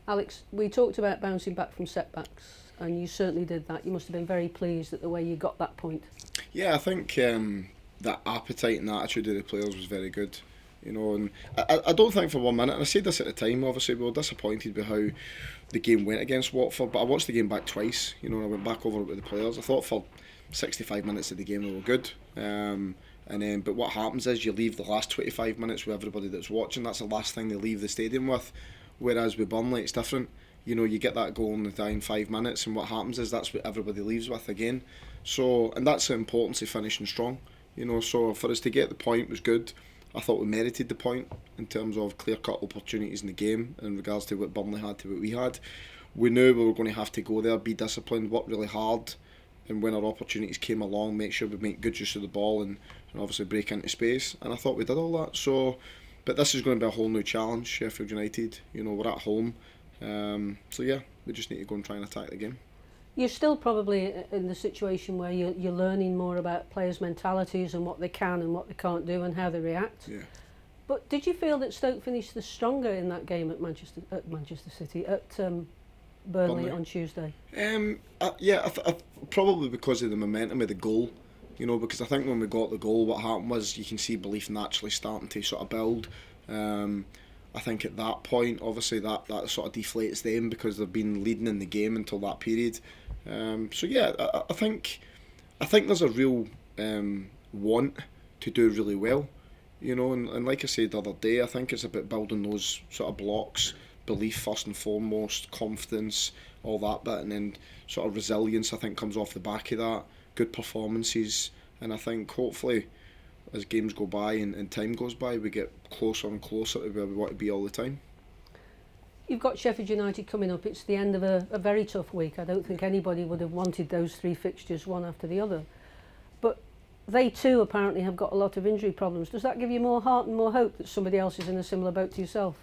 Alex, we talked about bouncing back from setbacks, and you certainly did that. You must have been very pleased at the way you got that point. Yeah, I think that appetite and attitude of the players was very good. And I don't think for 1 minute, and I said this at the time, obviously we were disappointed with how the game went against Watford, but I watched the game back twice, and I went back over it with the players. I thought for 65 minutes of the game they were good. But what happens is you leave the last 25 minutes with everybody that's watching. That's the last thing they leave the stadium with. Whereas with Burnley, it's different. You get that goal in the dying 5 minutes, and what happens is that's what everybody leaves with again. So, and that's the importance of finishing strong. So for us to get the point was good. I thought we merited the point in terms of clear-cut opportunities in the game in regards to what Burnley had to what we had. We knew we were going to have to go there, be disciplined, work really hard, and when our opportunities came along, make sure we make good use of the ball and obviously break into space. And I thought we did all that. So, but this is going to be a whole new challenge, Sheffield United. We're at home. So yeah, we just need to go and try and attack the game. You're still probably in the situation where you're learning more about players' mentalities and what they can and what they can't do and how they react. Yeah. But did you feel that Stoke finished the stronger in that game at Manchester City, at Burnley on Tuesday? Probably because of the momentum of the goal. Because I think when we got the goal, what happened was you can see belief naturally starting to sort of build. I think at that point, obviously that sort of deflates them because they've been leading in the game until that period. I think there's a real want to do really well, and like I said the other day, I think it's about building those sort of blocks, belief first and foremost, confidence, all that bit, and then sort of resilience I think comes off the back of that, good performances, and I think hopefully as games go by and time goes by we get closer and closer to where we want to be all the time. You've got Sheffield United coming up. It's the end of a very tough week. I don't think anybody would have wanted those three fixtures one after the other. But they too apparently have got a lot of injury problems. Does that give you more heart and more hope that somebody else is in a similar boat to yourself?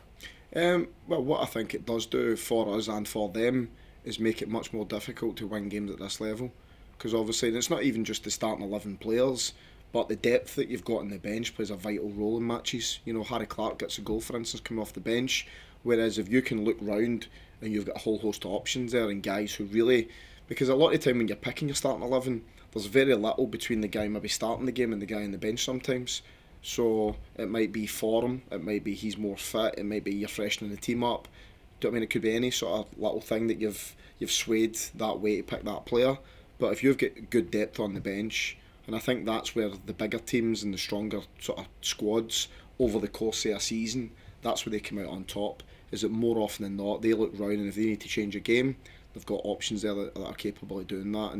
Well, what I think it does do for us and for them is make it much more difficult to win games at this level. Because obviously it's not even just the starting 11 players, but the depth that you've got on the bench plays a vital role in matches. Harry Clark gets a goal, for instance, coming off the bench. Whereas if you can look round and you've got a whole host of options there and guys who really... Because a lot of the time when you're picking your starting 11, there's very little between the guy maybe starting the game and the guy on the bench sometimes. So it might be form, it might be he's more fit, it might be you're freshening the team up. Do you know what I mean? It could be any sort of little thing that you've swayed that way to pick that player. But if you've got good depth on the bench, and I think that's where the bigger teams and the stronger sort of squads over the course of a season, that's where they come out on top. Is that more often than not they look round and if they need to change a game, they've got options there that are capable of doing that,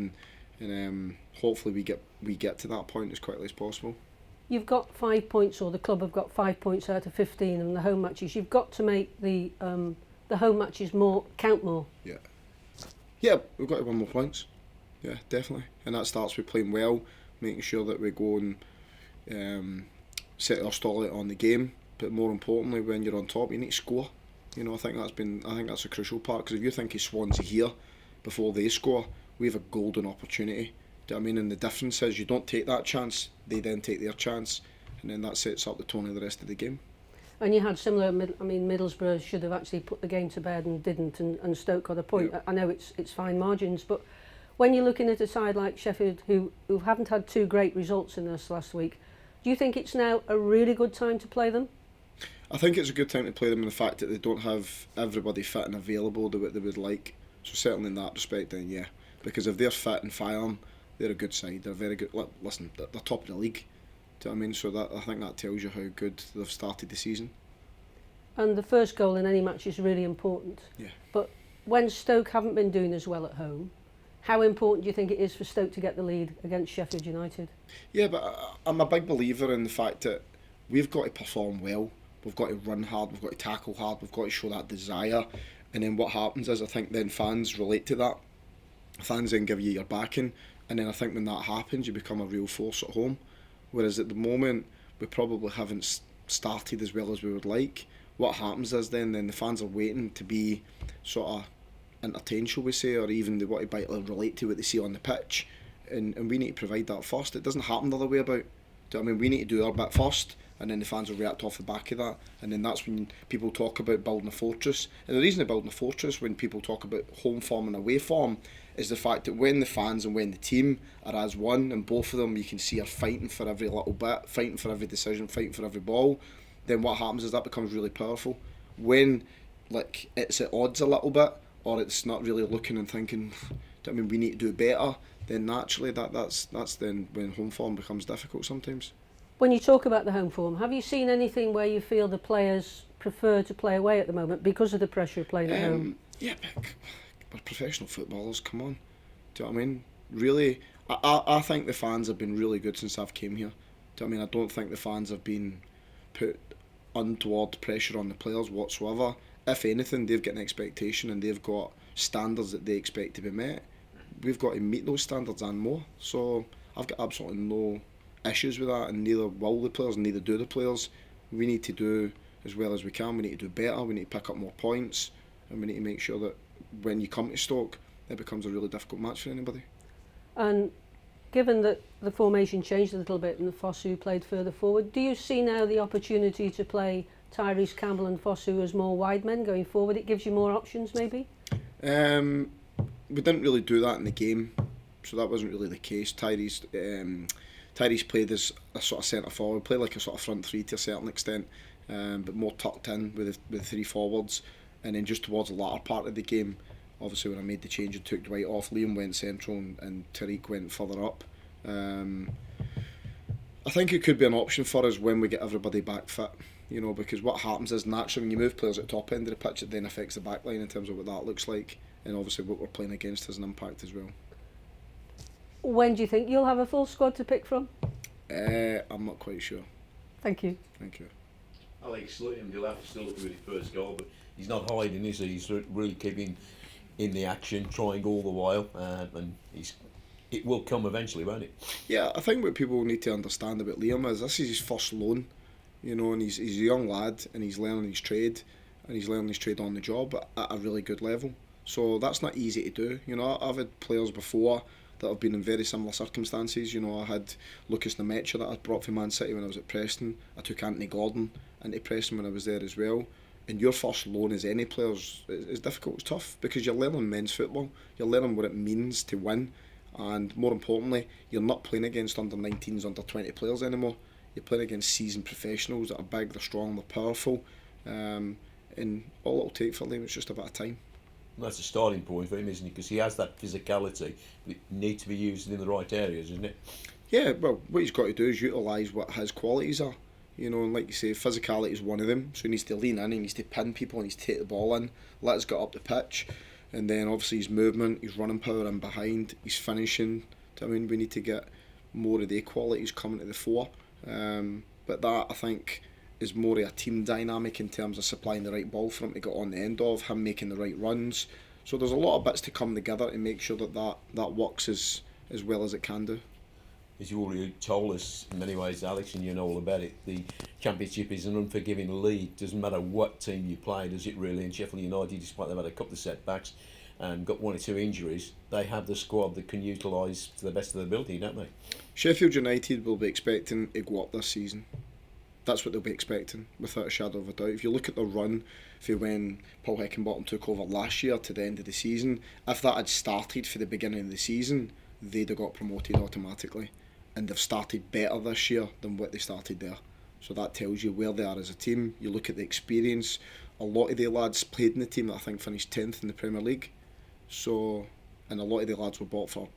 and hopefully we get to that point as quickly as possible. You've got 5 points, or the club have got 5 points out of 15 in the home matches. You've got to make the home matches count more. Yeah, we've got to win more points. Yeah, definitely, and that starts with playing well, making sure that we go and set our stall on the game. But more importantly, when you're on top, you need to score. I think that's a crucial part, because if you think of Swansea here before they score, we have a golden opportunity. Do you know what I mean? And the difference is you don't take that chance, they then take their chance, and then that sets up the tone of the rest of the game. And you had similar. Middlesbrough should have actually put the game to bed and didn't, and Stoke got a point. Yeah. I know it's fine margins, but when you're looking at a side like Sheffield who haven't had two great results in this last week, do you think it's now a really good time to play them? I think it's a good time to play them in the fact that they don't have everybody fit and available the way they would like. So certainly in that respect, then yeah. Because if they're fit and firing, they're a good side. They're very good. Listen, they're top of the league. Do you know what I mean? So that, I think that tells you how good they've started the season. And the first goal in any match is really important. Yeah. But when Stoke haven't been doing as well at home, how important do you think it is for Stoke to get the lead against Sheffield United? Yeah, but I'm a big believer in the fact that we've got to perform well. We've got to run hard, we've got to tackle hard, we've got to show that desire. And then what happens is I think then fans relate to that. Fans then give you your backing. And then I think when that happens, you become a real force at home. Whereas at the moment, we probably haven't started as well as we would like. What happens is then the fans are waiting to be sort of entertained, shall we say, or even they want to relate to what they see on the pitch. And we need to provide that first. It doesn't happen the other way about. Do you know what I mean? We need to do our bit first, and then the fans will react off the back of that. And then that's when people talk about building a fortress. And the reason they're building a fortress, when people talk about home form and away form, is the fact that when the fans and when the team are as one, and both of them you can see are fighting for every little bit, fighting for every decision, fighting for every ball, then what happens is that becomes really powerful. When like it's at odds a little bit, or it's not really looking and thinking, I mean, we need to do better, then naturally that's then when home form becomes difficult sometimes. When you talk about the home form, have you seen anything where you feel the players prefer to play away at the moment because of the pressure of playing at home? Yeah, but we're professional footballers, come on. Do you know what I mean? Really, I think the fans have been really good since I've came here. Do you know what I mean? I don't think the fans have been put untoward pressure on the players whatsoever. If anything, they've got an expectation and they've got standards that they expect to be met. We've got to meet those standards and more. So I've got absolutely no issues with that, and neither will the players, and neither do the players. We need to do as well as we can. We need to do better. We need to pick up more points, and we need to make sure that when you come to Stoke, it becomes a really difficult match for anybody. And given that the formation changed a little bit and the Fosu played further forward, do you see now the opportunity to play Tyrese Campbell and Fosu as more wide men going forward? It gives you more options, maybe? We didn't really do that in the game, so that wasn't really the case. Tyrese played as a sort of centre forward, played like a sort of front three to a certain extent, but more tucked in with the three forwards. And then just towards the latter part of the game, obviously when I made the change and took Dwight off, Liam went central and Tariq went further up. I think it could be an option for us when we get everybody back fit, you know, because what happens is naturally when you move players at the top end of the pitch, it then affects the back line in terms of what that looks like, and obviously what we're playing against has an impact as well. When do you think you'll have a full squad to pick from? I'm not quite sure. Thank you. Thank you. Alex Liam, he'll have to still look with his first goal, but he's not hiding, is he? He's really keeping in the action, trying all the while, and it will come eventually, won't it? Yeah, I think what people need to understand about Liam is this is his first loan, you know, and he's a young lad and he's learning his trade, and he's learning his trade on the job at a really good level. So that's not easy to do. You know, I've had players before that have been in very similar circumstances. You know, I had Lucas Nemecha that I brought from Man City when I was at Preston. I took Anthony Gordon into Preston when I was there as well. And your first loan as any player is difficult, it's tough, because you're learning men's football. You're learning what it means to win. And more importantly, you're not playing against under 19s, under 20 players anymore. You're playing against seasoned professionals that are big, they're strong, they're powerful. And all it'll take for Liam is just a bit of time. And that's a starting point for him, isn't it? Because he has that physicality, but it needs to be used in the right areas, isn't it? Yeah, well, what he's got to do is utilise what his qualities are. You know, and like you say, physicality is one of them. So he needs to lean in, he needs to pin people, he needs to take the ball in, let us get up the pitch. And then obviously his movement, his running power in behind, his finishing. I mean, we need to get more of the qualities coming to the fore. But that, I think, is more of a team dynamic in terms of supplying the right ball for him to get on the end of, him making the right runs. So there's a lot of bits to come together to make sure that works as well as it can do. As you already told us in many ways, Alex, and you know all about it, the Championship is an unforgiving league. Doesn't matter what team you play, does it really? And Sheffield United, despite they've had a couple of setbacks and got one or two injuries, they have the squad that can utilise to the best of their ability, don't they? Sheffield United will be expecting to go up this season. That's what they'll be expecting, without a shadow of a doubt. If you look at the run for when Paul Heckingbottom took over last year to the end of the season, if that had started for the beginning of the season, they'd have got promoted automatically. And they've started better this year than what they started there. So that tells you where they are as a team. You look at the experience. A lot of the lads played in the team that I think finished 10th in the Premier League. So, and a lot of the lads were bought for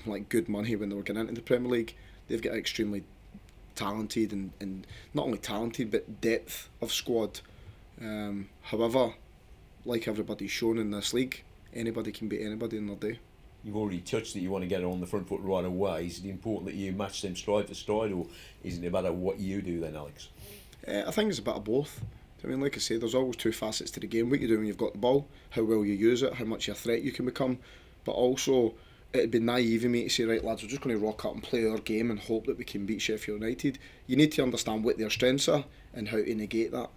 like good money when they were getting into the Premier League. They've got extremely talented and not only talented but depth of squad. However, like everybody's shown in this league, anybody can beat anybody in their day. You've already touched that you want to get it on the front foot right away. Is it important that you match them stride for stride, or isn't it about what you do then, Alex? I think it's a bit of both. I mean, like I say, there's always two facets to the game. What you do when you've got the ball, how well you use it, how much of a threat you can become. But also, it'd be naive of me to say, right lads, we're just going to rock up and play our game and hope that we can beat Sheffield United. You need to understand what their strengths are and how to negate that.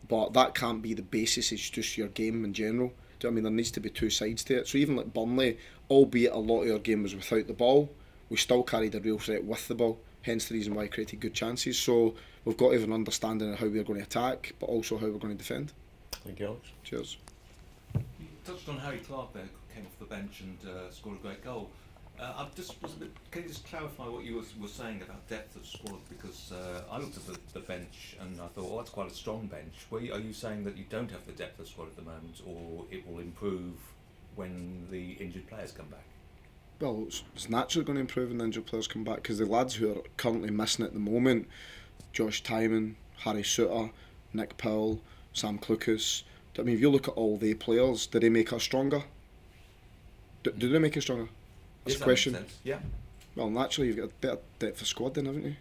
But that can't be the basis, it's just your game in general. Do you know what I mean? There needs to be two sides to it. So even like Burnley, albeit a lot of our game was without the ball, we still carried a real threat with the ball. hence the reason why I created good chances. So we've got to have an understanding of how we're going to attack, but also how we're going to defend. Thank you, Alex. Cheers. You touched on Harry Clark there, who came off the bench and scored a great goal. I just was a bit, can you just clarify what you were saying about depth of squad? Because I looked at the bench and I thought, oh, that's quite a strong bench. Are you saying that you don't have the depth of squad at the moment, or it will improve when the injured players come back? Well, it's naturally going to improve when the injured players come back, because the lads who are currently missing at the moment, Josh Timon, Harry Souttar, Nick Powell, Sam Clucas, I mean, if you look at all the players, do they make us stronger? Do they make us stronger? That's Yes, the question. that makes sense. Yeah. Well, naturally, you've got a better depth of squad then, haven't you?